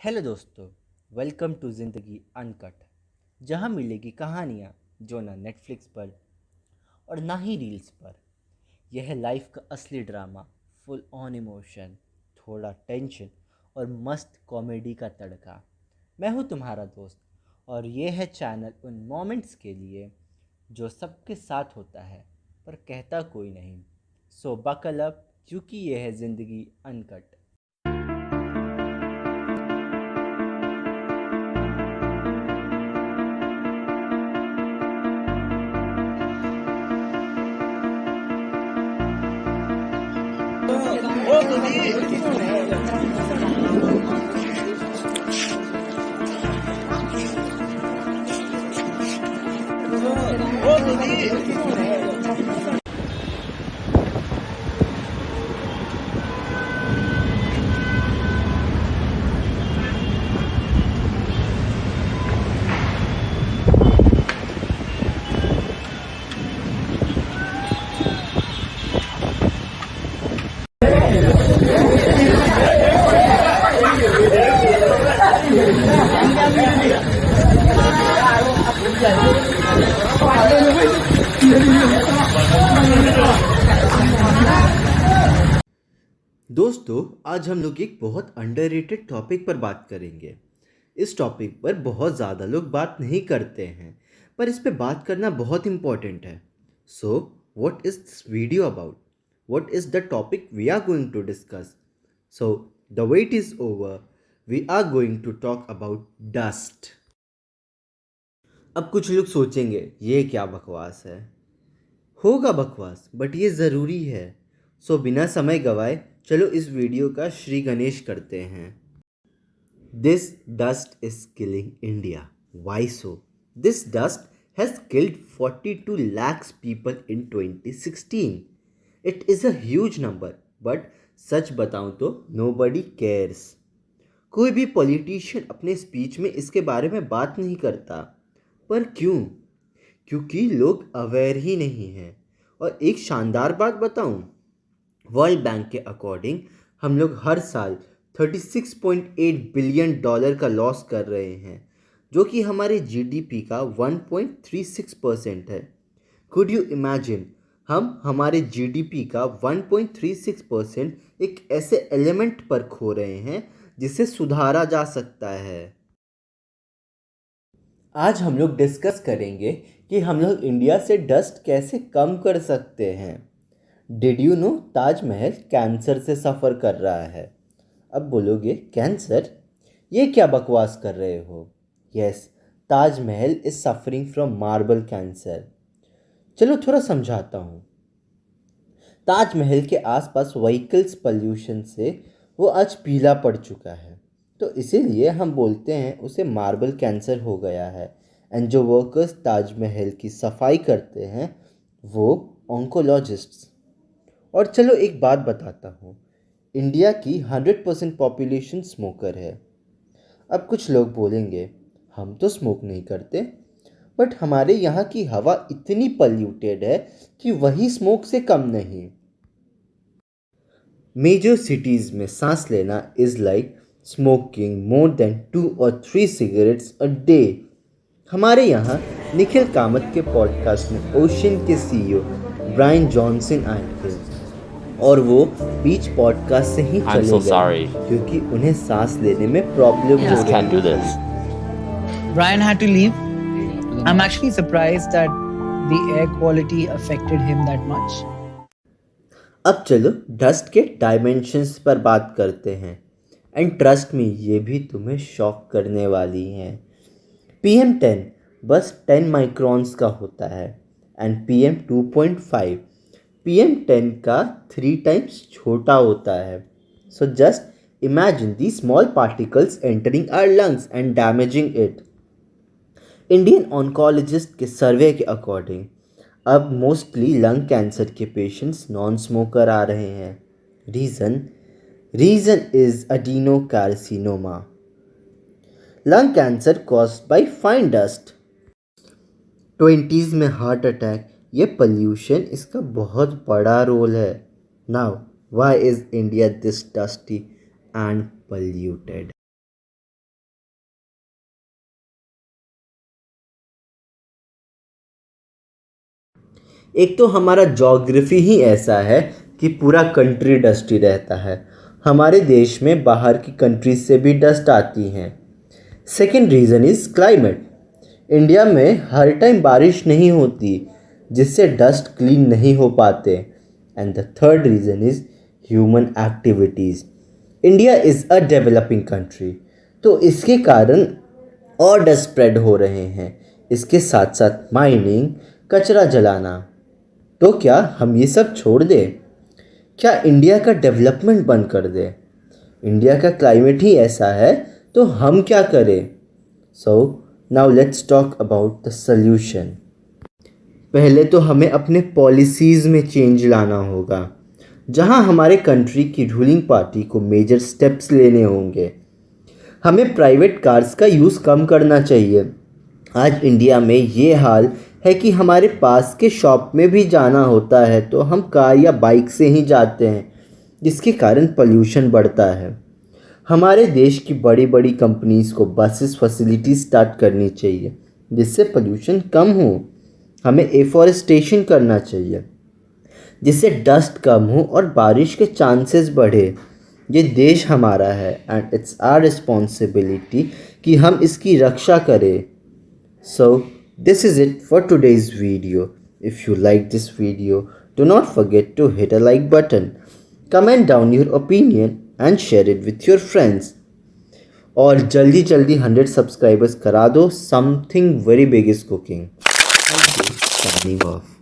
Hello दोस्तों, welcome to ज़िंदगी uncut. जहाँ मिलेगी कहानियाँ जो ना नेटफ्लिक्स पर और ना ही रील्स पर। यह है लाइफ का असली ड्रामा, फुल ऑन इमोशन, थोड़ा टेंशन और मस्त कॉमेडी का तड़का। मैं हूँ तुम्हारा दोस्त और ये है चैनल उन मोमेंट्स के लिए जो सबके साथ होता है पर कहता कोई नहीं। सो बकल अप, क्योंकि ये है ज़िंदगी अनकट। दोस्तों, आज हम लोग एक बहुत अंडररेटेड टॉपिक पर बात करेंगे। इस टॉपिक पर बहुत ज़्यादा लोग बात नहीं करते हैं, पर इस पे बात करना बहुत इम्पोर्टेंट है। So what is this video about? What is the topic we are going to discuss? So the wait is over, we are going to talk about dust. अब कुछ लोग सोचेंगे ये क्या बकवास है। होगा बकवास, बट ये ज़रूरी है। सो बिना समय गवाए चलो इस वीडियो का श्री गणेश करते हैं। This dust is killing India. Why so? This dust has killed 42 lakhs people in 2016. It is a huge number, but सच बताऊं तो nobody cares. कोई भी पॉलिटिशियन अपने स्पीच में इसके बारे में बात नहीं करता। पर क्यों? क्योंकि लोग अवेयर ही नहीं हैं। और एक शानदार बात बताऊं, वर्ल्ड बैंक के अकॉर्डिंग हम लोग हर साल 36.8 बिलियन डॉलर का लॉस कर रहे हैं, जो कि हमारे जीडीपी का 1.36% है। कुड यू इमेजिन, हम हमारे जीडीपी का 1.36% एक ऐसे एलिमेंट पर खो रहे हैं जिसे सुधारा जा सकता है। आज हम लोग डिस्कस करेंगे कि हम लोग इंडिया से डस्ट कैसे कम कर सकते हैं। Did you know Taj Mahal cancer से सफ़र कर रहा है? अब बोलोगे कैंसर? ये क्या बकवास कर रहे हो? Yes, Taj Mahal is suffering from marble cancer. चलो थोड़ा समझाता हूँ। ताजमहल के आसपास व्हीकल्स पॉल्यूशन से वो आज पीला पड़ चुका है, तो इसीलिए हम बोलते हैं उसे मार्बल कैंसर हो गया है। एंड जो वर्कर्स ताजमहल की सफाई करते हैं वो ऑन्कोलॉजिस्ट्स। और चलो एक बात बताता हूँ, इंडिया की 100% पॉपुलेशन स्मोकर है। अब कुछ लोग बोलेंगे हम तो स्मोक नहीं करते, बट हमारे यहाँ की हवा इतनी पॉल्यूटेड है कि वही स्मोक से कम नहीं। मेजर सिटीज़ में सांस लेना is like smoking more than 2 or 3 cigarettes a day. हमारे यहाँ निखिल कामत के पॉडकास्ट में ओशन के सीईओ ब्रायन जॉनसन आए थे और वो बीच पॉडकास्ट से ही I'm चले so गए sorry. क्योंकि उन्हें सांस लेने में प्रॉब्लम हो Just can't रही do this. Brian had to leave. I'm actually surprised that the air quality affected him that much. अब चलो डस्ट के डायमेंशंस पर बात करते हैं। एंड ट्रस्ट मी, ये भी तुम्हें शॉक करने वाली हैं। PM10 बस 10 माइक्रॉन्स का होता है एंड PM2.5 PM10 का 3 times छोटा होता है। So just imagine the small particles entering our lungs and damaging it. Indian oncologist के सर्वे के अकॉर्डिंग अब मोस्टली लंग कैंसर के पेशेंट्स नॉन स्मोकर आ रहे हैं। Reason is adenocarcinoma, lung cancer caused by fine dust. 20s में heart attack, ये pollution इसका बहुत बड़ा रोल है। Now why is India this dusty and polluted? एक तो हमारा जोग्राफी ही ऐसा है कि पूरा कंट्री डस्टी रहता है। हमारे देश में बाहर की कंट्रीज से भी डस्ट आती हैं। Second reason is climate. India में हर टाइम बारिश नहीं होती, जिससे डस्ट क्लीन नहीं हो पाते। And the third reason is human activities. India is a developing country, तो इसके कारण और डस्ट स्प्रेड हो रहे हैं। इसके साथ साथ माइनिंग, कचरा जलाना। तो क्या हम ये सब छोड़ दें? क्या इंडिया का डेवलपमेंट बंद कर दें? इंडिया का क्लाइमेट ही ऐसा है, तो हम क्या करें? So now let's talk about the solution. पहले तो हमें अपने पॉलिसीज़ में चेंज लाना होगा, जहां हमारे कंट्री की रूलिंग पार्टी को मेजर स्टेप्स लेने होंगे। हमें प्राइवेट कार्स का यूज़ कम करना चाहिए। आज इंडिया में ये हाल है कि हमारे पास के शॉप में भी जाना होता है तो हम कार या बाइक से ही जाते हैं, जिसके कारण पोल्यूशन बढ़ता है। हमारे देश की बड़ी बड़ी कंपनीज़ को बसेस फैसिलिटी स्टार्ट करनी चाहिए, जिससे पोल्यूशन कम हो। हमें एफॉरेस्टेशन करना चाहिए, जिससे डस्ट कम हो और बारिश के चांसेस बढ़े। ये देश हमारा है एंड इट्स आवर रिस्पॉन्सिबिलिटी कि हम इसकी रक्षा करें। So this is it for today's video. If you like this video, do not forget to hit a like button. Comment down your opinion and share it with your friends. और जल्दी जल्दी 100 subscribers करा दो. Something very big is cooking. Thank you. Signing off.